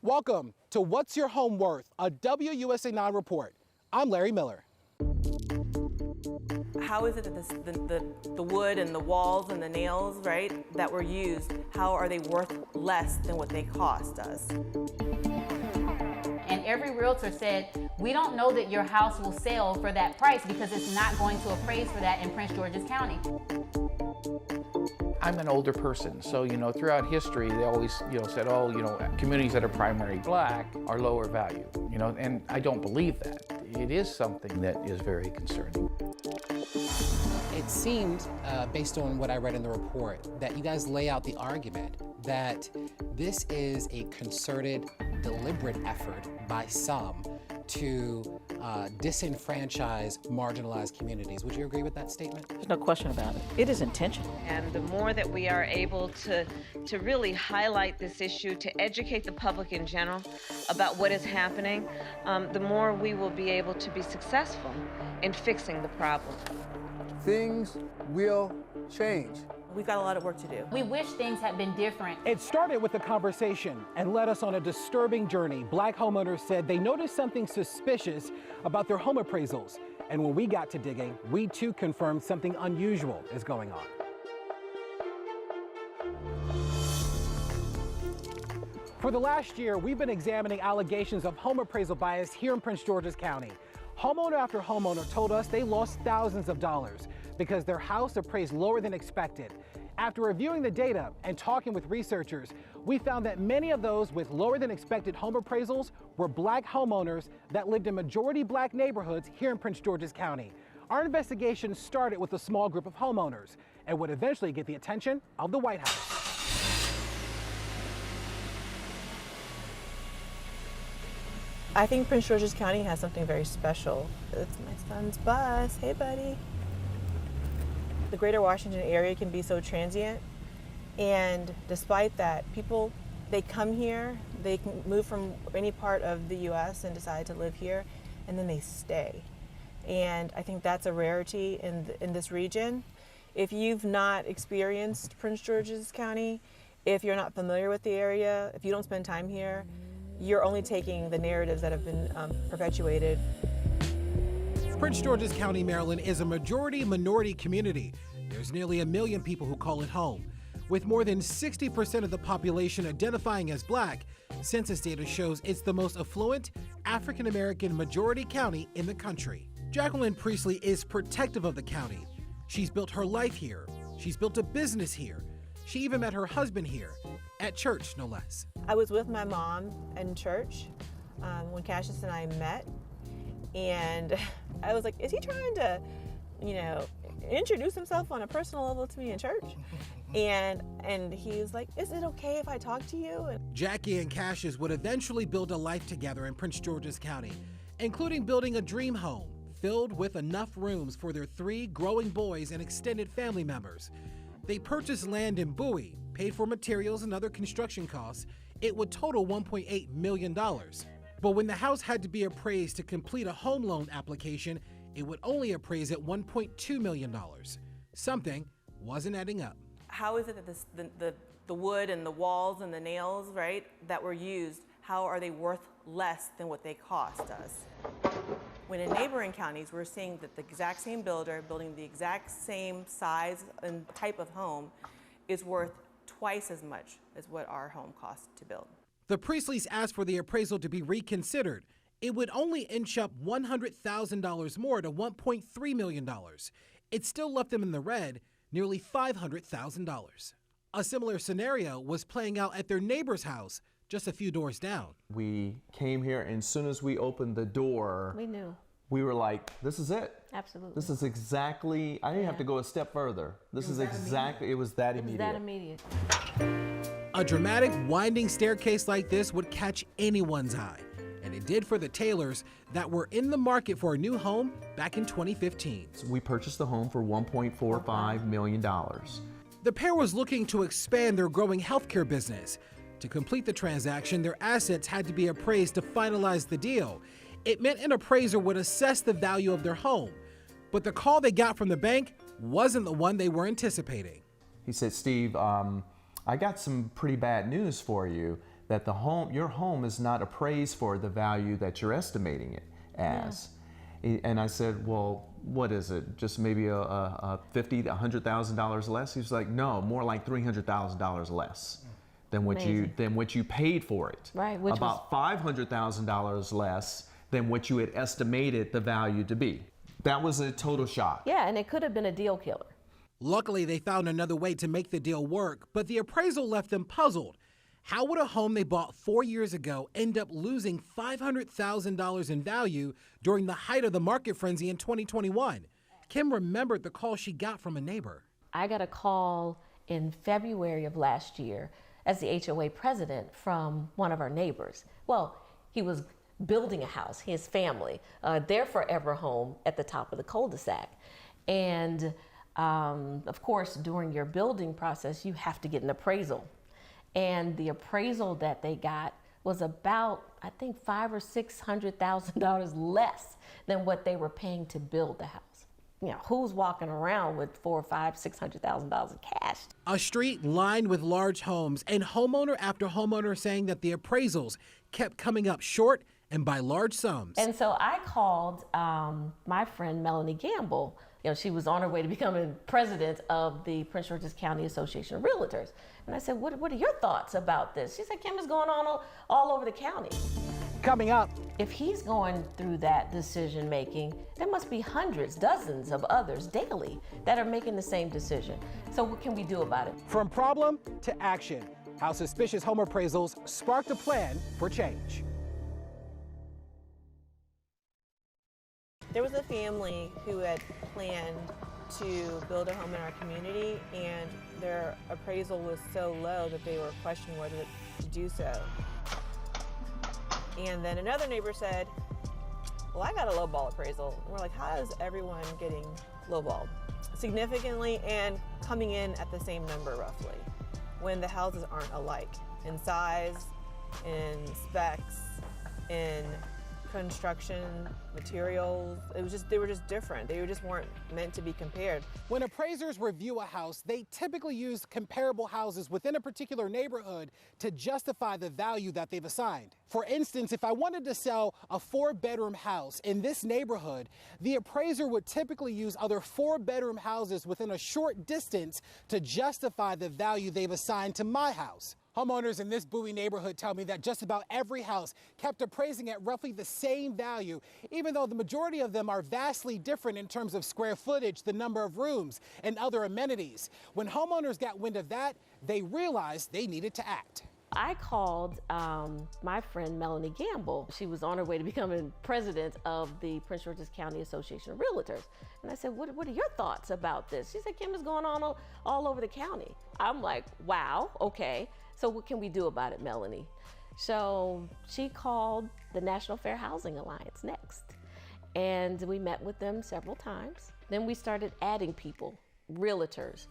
Welcome to What's Your Home Worth, a WUSA9 report. I'm Larry Miller. How is it that the wood and the walls and the nails, right, that were used, how are they worth less than what they cost us? And every realtor said, we don't know that your house will sell for that price because it's not going to appraise for that in Prince George's County. I'm an older person, so throughout history they always said, communities that are primarily black are lower value, and I don't believe that. It is something that is very concerning. It seemed, based on what I read in the report, that you guys lay out the argument that this is a concerted, deliberate effort by some to disenfranchise marginalized communities. Would you agree with that statement? There's no question about it. It is intentional. And the more that we are able to really highlight this issue, to educate the public in general about what is happening, the more we will be able to be successful in fixing the problem. Things will change. We've got a lot of work to do. We wish things had been different. It started with a conversation and led us on a disturbing journey. Black homeowners said they noticed something suspicious about their home appraisals. And when we got to digging, we too confirmed something unusual is going on. For the last year, we've been examining allegations of home appraisal bias here in Prince George's County. Homeowner after homeowner told us they lost thousands of dollars because their house appraised lower than expected. After reviewing the data and talking with researchers, we found that many of those with lower than expected home appraisals were black homeowners that lived in majority black neighborhoods here in Prince George's County. Our investigation started with a small group of homeowners and would eventually get the attention of the White House. I think Prince George's County has something very special. It's my son's bus. Hey, buddy. The greater Washington area can be so transient, and despite that, people, they come here, they can move from any part of the U.S. and decide to live here, and then they stay. And I think that's a rarity in this region. If you've not experienced Prince George's County, if you're not familiar with the area, if you don't spend time here, you're only taking the narratives that have been perpetuated. Prince George's County, Maryland is a majority-minority community. There's nearly 1 million people who call it home. With more than 60% of the population identifying as black, census data shows it's the most affluent African-American majority county in the country. Jacqueline Priestley is protective of the county. She's built her life here. She's built a business here. She even met her husband here, at church, no less. I was with my mom in church when Cassius and I met, and I was like, is he trying to, introduce himself on a personal level to me in church? And he was like, is it okay if I talk to you? And Jackie and Cassius would eventually build a life together in Prince George's County, including building a dream home filled with enough rooms for their 3 growing boys and extended family members. They purchased land in Bowie, paid for materials and other construction costs. It would total $1.8 million. But when the house had to be appraised to complete a home loan application, it would only appraise at $1.2 million. Something wasn't adding up. how is it that the wood and the walls and the nails, right, that were used, how are they worth less than what they cost us? When in neighboring counties, we're seeing that the exact same builder building the exact same size and type of home is worth twice as much as what our home cost to build. The Priestleys asked for the appraisal to be reconsidered. It would only inch up $100,000 more to $1.3 million. It still left them in the red, nearly $500,000. A similar scenario was playing out at their neighbor's house just a few doors down. We came here, and as soon as we opened the door, We knew. we were like, this is it. Absolutely. This is exactly, I didn't have to go a step further. This is exactly, it was that immediate. That immediate. A dramatic winding staircase like this would catch anyone's eye, and it did for the Taylors that were in the market for a new home back in 2015. So we purchased the home for $1.45 million. The pair was looking to expand their growing healthcare business. To complete the transaction, their assets had to be appraised to finalize the deal. It meant an appraiser would assess the value of their home, but the call they got from the bank wasn't the one they were anticipating. He said, Steve, I got some pretty bad news for you. that your home is not appraised for the value that you're estimating it as. Yeah. And I said, well, what is it? Just maybe a $50,000 to $100,000 less? He was like, no, more like $300,000 less than what you paid for it. Right. About $500,000 less than what you had estimated the value to be. That was a total shock. Yeah, and it could have been a deal killer. Luckily, they found another way to make the deal work, but the appraisal left them puzzled. How would a home they bought 4 years ago end up losing $500,000 in value during the height of the market frenzy in 2021? Kim remembered the call she got from a neighbor. I got a call in February of last year as the HOA president from one of our neighbors. Well, he was building a house, his family, their forever home at the top of the cul-de-sac. And of course, during your building process, you have to get an appraisal. And the appraisal that they got was about, I think, $500,000 or $600,000 less than what they were paying to build the house. You know, who's walking around with $400,000, $500,000, $600,000 in cash? A street lined with large homes, and homeowner after homeowner saying that the appraisals kept coming up short and by large sums. And so I called my friend Melanie Gamble. You know, she was on her way to becoming president of the Prince George's County Association of Realtors. And I said, what are your thoughts about this? She said, Kim, is going on all over the county. Coming up. If he's going through that decision making, there must be hundreds, dozens of others daily that are making the same decision. So what can we do about it? From problem to action, how suspicious home appraisals sparked a plan for change. There was a family who had planned to build a home in our community, and their appraisal was so low that they were questioning whether to do so. And then another neighbor said, well, I got a lowball appraisal. And we're like, how is everyone getting lowballed? Significantly and coming in at the same number roughly, when the houses aren't alike in size, in specs, in construction materials. They were just different. They just weren't meant to be compared. When appraisers review a house, they typically use comparable houses within a particular neighborhood to justify the value that they've assigned. For instance, if I wanted to sell a 4-bedroom house in this neighborhood, the appraiser would typically use other 4-bedroom houses within a short distance to justify the value they've assigned to my house. Homeowners in this Bowie neighborhood tell me that just about every house kept appraising at roughly the same value, even though the majority of them are vastly different in terms of square footage, the number of rooms, and other amenities. When homeowners got wind of that, they realized they needed to act. I called my friend Melanie Gamble. She was on her way to becoming president of the Prince George's County Association of Realtors. And I said, what are your thoughts about this? She said, Kim, is going on all over the county. I'm like, wow, okay. So what can we do about it, Melanie? So she called the National Fair Housing Alliance next. And we met with them several times. Then we started adding people, realtors.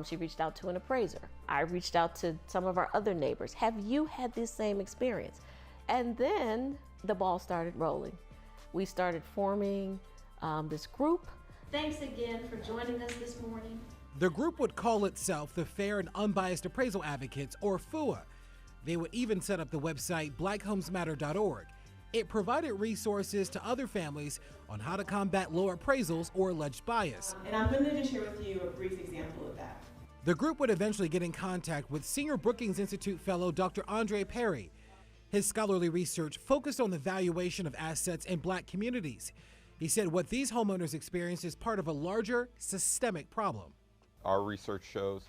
She reached out to an appraiser. I reached out to some of our other neighbors. Have you had this same experience? And then the ball started rolling. We started forming this group. Thanks again for joining us this morning. The group would call itself the Fair and Unbiased Appraisal Advocates, or FUA. They would even set up the website blackhomesmatter.org. It provided resources to other families on how to combat low appraisals or alleged bias. And I'm going to share with you a brief example of that. The group would eventually get in contact with senior Brookings Institute fellow Dr. Andre Perry. His scholarly research focused on the valuation of assets in Black communities. He said what these homeowners experience is part of a larger systemic problem. Our research shows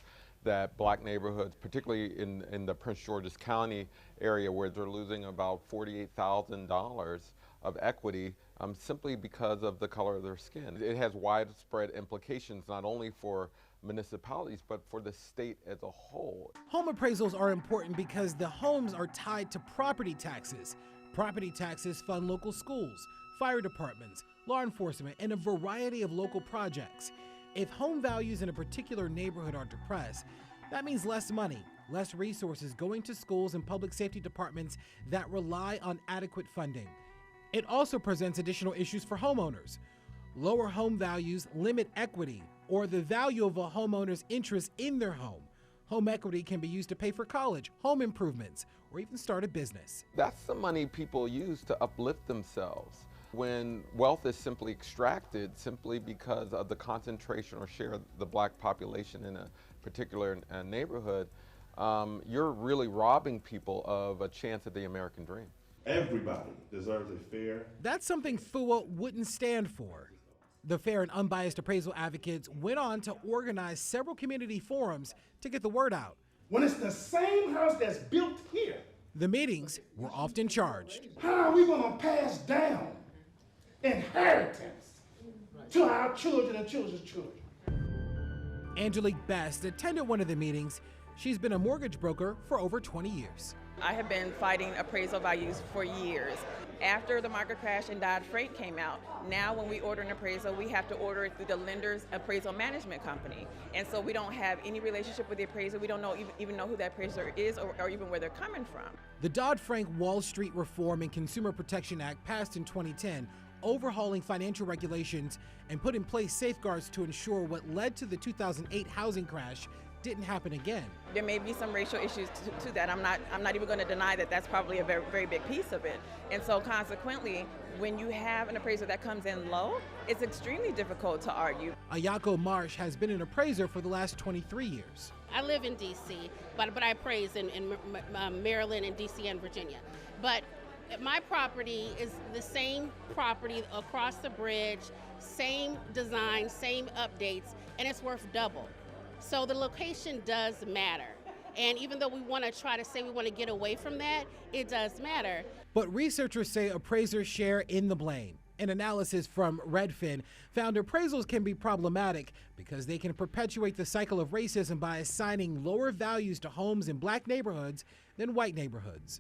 that Black neighborhoods, particularly in the Prince George's County area, where they're losing about $48,000 of equity simply because of the color of their skin. It has widespread implications not only for municipalities, but for the state as a whole. Home appraisals are important because the homes are tied to property taxes. Property taxes fund local schools, fire departments, law enforcement, and a variety of local projects. If home values in a particular neighborhood are depressed, that means less money, less resources going to schools and public safety departments that rely on adequate funding. It also presents additional issues for homeowners. Lower home values limit equity or the value of a homeowner's interest in their home. Home equity can be used to pay for college, home improvements, or even start a business. That's the money people use to uplift themselves. When wealth is simply extracted simply because of the concentration or share of the black population in a particular neighborhood, you're really robbing people of a chance at the American dream. Everybody deserves a fair. That's something FUA wouldn't stand for. The fair and unbiased appraisal advocates went on to organize several community forums to get the word out. When it's the same house that's built here. The meetings were often charged. How are we going to pass down inheritance to our children and children's children? Angelique Best attended one of the meetings. She's been a mortgage broker for over 20 years. I have been fighting appraisal values for years. After the market crash and Dodd-Frank came out, now when we order an appraisal, we have to order it through the lender's appraisal management company. And so we don't have any relationship with the appraiser. We don't even know who that appraiser is or even where they're coming from. The Dodd-Frank Wall Street Reform and Consumer Protection Act passed in 2010, overhauling financial regulations and put in place safeguards to ensure what led to the 2008 housing crash didn't happen again. There may be some racial issues to that. I'm not even going to deny that that's probably a very, very big piece of it. And so consequently, when you have an appraiser that comes in low, it's extremely difficult to argue. Ayako Marsh has been an appraiser for the last 23 years. I live in D.C., but I appraise in Maryland and D.C. and Virginia. But my property is the same property across the bridge, same design, same updates, and it's worth double. So the location does matter. And even though we want to try to say we want to get away from that, it does matter. But researchers say appraisers share in the blame. An analysis from Redfin found appraisals can be problematic because they can perpetuate the cycle of racism by assigning lower values to homes in black neighborhoods than white neighborhoods.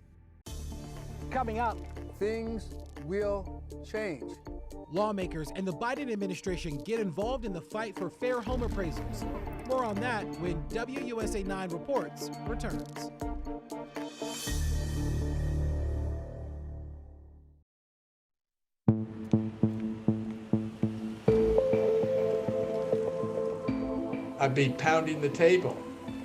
Coming up, things will change. Lawmakers and the Biden administration get involved in the fight for fair home appraisals. More on that when WUSA9 Reports returns. I'd be pounding the table.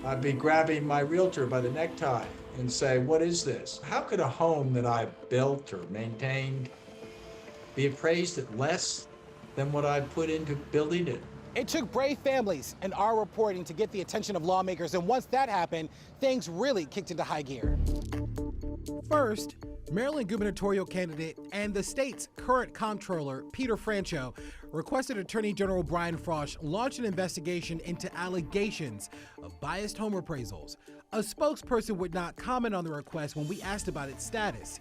I'd be grabbing my realtor by the necktie and say, what is this? How could a home that I built or maintained be appraised at less than what I put into building it? It took brave families and our reporting to get the attention of lawmakers, and once that happened, things really kicked into high gear. First, Maryland gubernatorial candidate and the state's current comptroller, Peter Francho, requested Attorney General Brian Frosh launch an investigation into allegations of biased home appraisals. A spokesperson would not comment on the request when we asked about its status.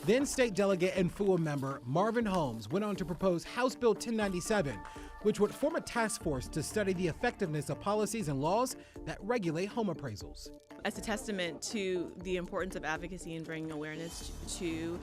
Then state delegate and FUA member Marvin Holmes went on to propose House Bill 1097, which would form a task force to study the effectiveness of policies and laws that regulate home appraisals. It's a testament to the importance of advocacy and bringing awareness to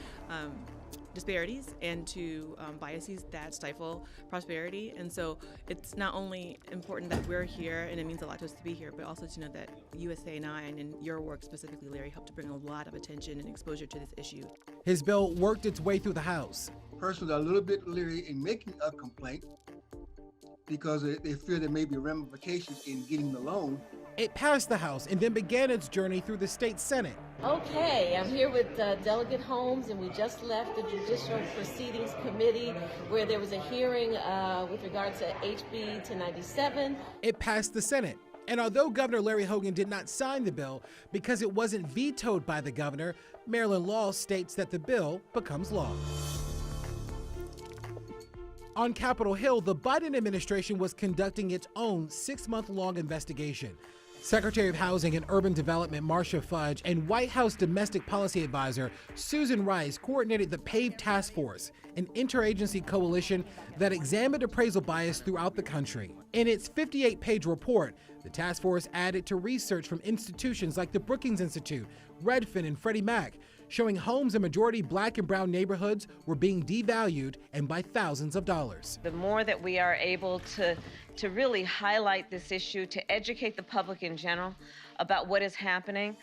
disparities and to biases that stifle prosperity. And so it's not only important that we're here, and it means a lot to us to be here, but also to know that WUSA9 and your work specifically, Larry, helped to bring a lot of attention and exposure to this issue. His bill worked its way through the House. Persons are a little bit leery in making a complaint because they fear there may be ramifications in getting the loan. It passed the House and then began its journey through the state Senate. Okay, I'm here with Delegate Holmes, and we just left the Judicial Proceedings Committee where there was a hearing with regard to HB 1097. It passed the Senate. And although Governor Larry Hogan did not sign the bill because it wasn't vetoed by the governor, Maryland law states that the bill becomes law. On Capitol Hill, the Biden administration was conducting its own 6-month-long investigation. Secretary of Housing and Urban Development Marcia Fudge and White House Domestic Policy Advisor Susan Rice coordinated the PAVE Task Force, an interagency coalition that examined appraisal bias throughout the country. In its 58-page report, the task force added to research from institutions like the Brookings Institute, Redfin, and Freddie Mac, showing homes in majority black and brown neighborhoods were being devalued and by thousands of dollars. The more that we are able to really highlight this issue, to educate the public in general about what is happening,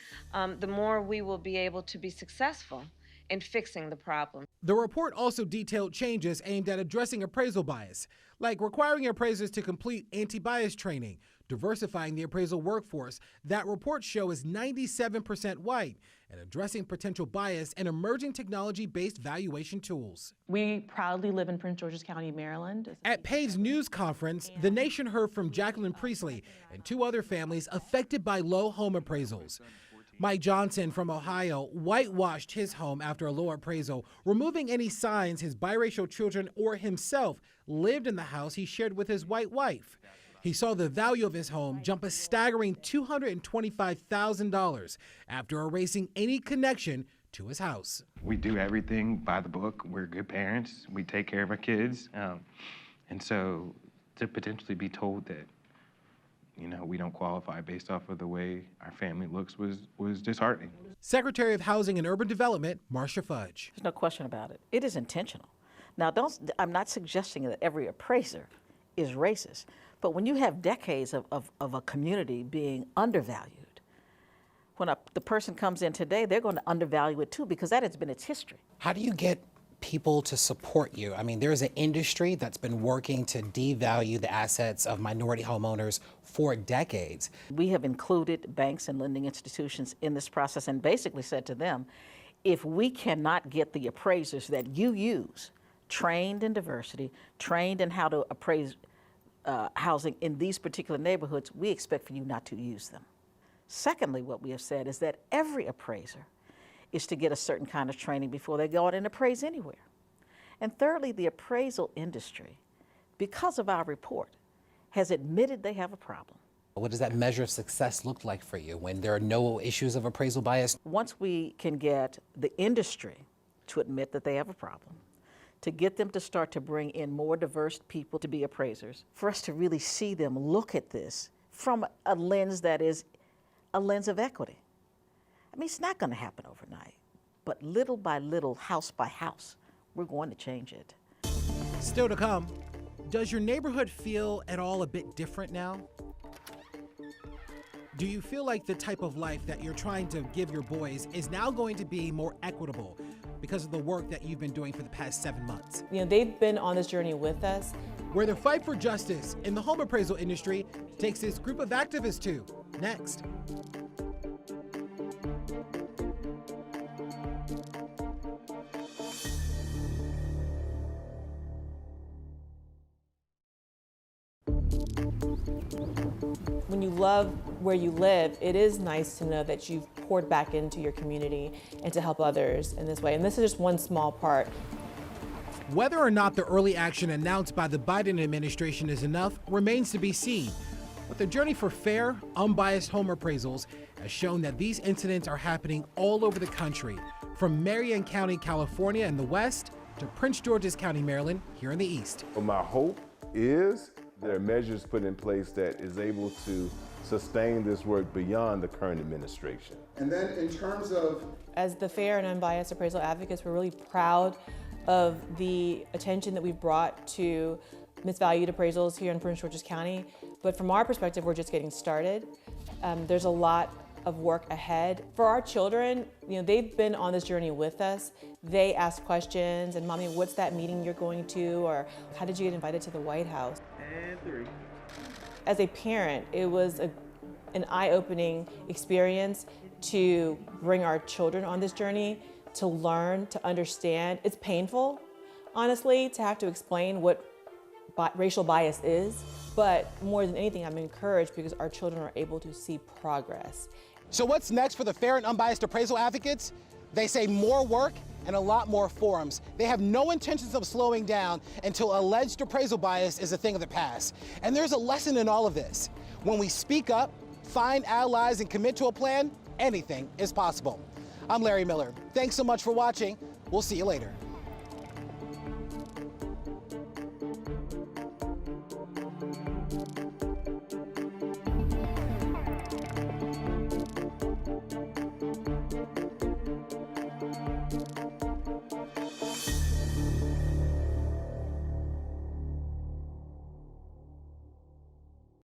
the more we will be able to be successful in fixing the problem. The report also detailed changes aimed at addressing appraisal bias, like requiring appraisers to complete anti-bias training, diversifying the appraisal workforce. That report show is 97% white and addressing potential bias and emerging technology-based valuation tools. We proudly live in Prince George's County, Maryland. At PAVE's news conference, the nation heard from Jacqueline Priestley and 2 other families affected by low home appraisals. Mike Johnson from Ohio whitewashed his home after a low appraisal, removing any signs his biracial children or himself lived in the house he shared with his white wife. He saw the value of his home jump a staggering $225,000 after erasing any connection to his house. We do everything by the book. We're good parents. We take care of our kids. And so to potentially be told that, you know, we don't qualify based off of the way our family looks was disheartening. Secretary of Housing and Urban Development, Marcia Fudge. There's no question about it. It is intentional. Now, I'm not suggesting that every appraiser is racist, but when you have decades of a community being undervalued, when the person comes in today, they're going to undervalue it too, because that has been its history. How do you get people to support you? I mean, there's an industry that's been working to devalue the assets of minority homeowners for decades. We have included banks and lending institutions in this process and basically said to them, if we cannot get the appraisers that you use, trained in diversity, trained in how to appraise housing in these particular neighborhoods, we expect for you not to use them. Secondly, what we have said is that every appraiser is to get a certain kind of training before they go out and appraise anywhere. And thirdly, the appraisal industry, because of our report, has admitted they have a problem. What does that measure of success look like for you when there are no issues of appraisal bias? Once we can get the industry to admit that they have a problem, to get them to start to bring in more diverse people to be appraisers, for us to really see them look at this from a lens that is a lens of equity. I mean, it's not going to happen overnight, but little by little, house by house, we're going to change it. Still to come, does your neighborhood feel at all a bit different now? Do you feel like the type of life that you're trying to give your boys is now going to be more equitable because of the work that you've been doing for the past 7 months? You know, they've been on this journey with us. Where the fight for justice in the home appraisal industry takes this group of activists to. Next. When you love where you live, it is nice to know that you've poured back into your community and to help others in this way. And this is just one small part. Whether or not the early action announced by the Biden administration is enough remains to be seen. But the journey for fair, unbiased home appraisals has shown that these incidents are happening all over the country, from Marion County, California in the west to Prince George's County, Maryland here in the east. Well, my hope is there are measures put in place that is able to sustain this work beyond the current administration. And then in terms of... As the fair and unbiased appraisal advocates, we're really proud of the attention that we've brought to misvalued appraisals here in Prince George's County. But from our perspective, we're just getting started. There's a lot of work ahead. For our children, you know, they've been on this journey with us. They ask questions, and Mommy, what's that meeting you're going to? Or how did you get invited to the White House? And 3. As a parent, it was an eye-opening experience to bring our children on this journey, to learn, to understand. It's painful, honestly, to have to explain what racial bias is, but more than anything, I'm encouraged because our children are able to see progress. So what's next for the fair and unbiased appraisal advocates? They say more work and a lot more forums. They have no intentions of slowing down until alleged appraisal bias is a thing of the past. And there's a lesson in all of this. When we speak up, find allies, and commit to a plan, anything is possible. I'm Larry Miller. Thanks so much for watching. We'll see you later.